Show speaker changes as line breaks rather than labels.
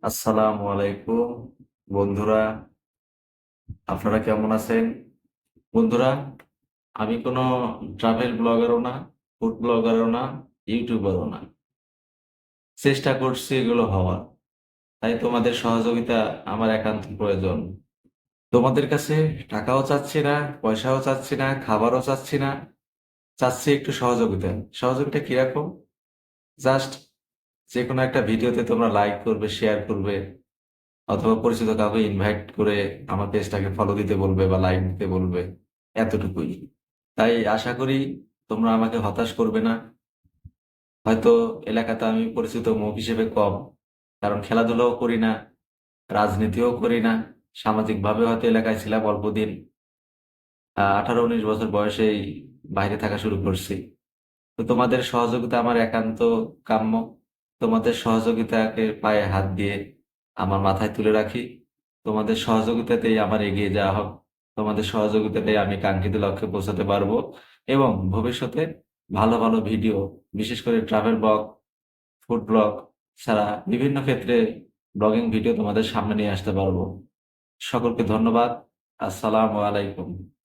আসসালামু আলাইকুম বন্ধুরা, আপনারা কেমন আছেন? বন্ধুরা, আমি কোনো ট্রাভেল ব্লগারও না, ফুড ব্লগারও না, ইউটিউবারও না। চেষ্টা করছি এগুলো হওয়ার। তাই তোমাদের সহযোগিতা আমার একান্ত প্রয়োজন। তোমাদের কাছে টাকাও চাচ্ছি না, পয়সাও চাচ্ছি না, খাবারও চাচ্ছি না। চাচ্ছি একটু সহযোগিতা। সহযোগিতা কিরকম? জাস্ট যে কোনো একটা ভিডিওতে তোমরা লাইক করবে, শেয়ার করবে, অথবা পরিচিত কাউকে ইনভাইট করে আমার পেজটাকে ফলো দিতে বলবে বা লাইক দিতে বলবে, এতটুকুই। তাই আশা করি তোমরা আমাকে হতাশ করবে না। হয়তো এলাকাতে আমি পরিচিত মুখ হিসেবে কম, কারণ খেলাধুলাও করি না, রাজনীতিও করি না। সামাজিক ভাবে হয়তো এলাকায় ছিলাম অল্প দিন, 18-19 বছর বয়সেই বাইরে থাকা শুরু করছি। তো তোমাদের সহযোগিতা আমার একান্ত কাম্য। তোমাদের সহযোগিতাকে পায়ে হাত দিয়ে আমার মাথায় তুলে রাখি। তোমাদের সহযোগিতাতেই আমার এগিয়ে যাওয়া হোক। তোমাদের সহযোগিতাতেই আমি কাঙ্ক্ষিত লক্ষ্যে পৌঁছাতে পারবো এবং ভবিষ্যতে ভালো ভালো ভিডিও, বিশেষ করে ট্রাভেল ব্লগ, ফুড ব্লগ ছাড়া বিভিন্ন ক্ষেত্রে ব্লগিং ভিডিও তোমাদের সামনে নিয়ে আসতে পারবো। সকলকে ধন্যবাদ। আসসালামু আলাইকুম।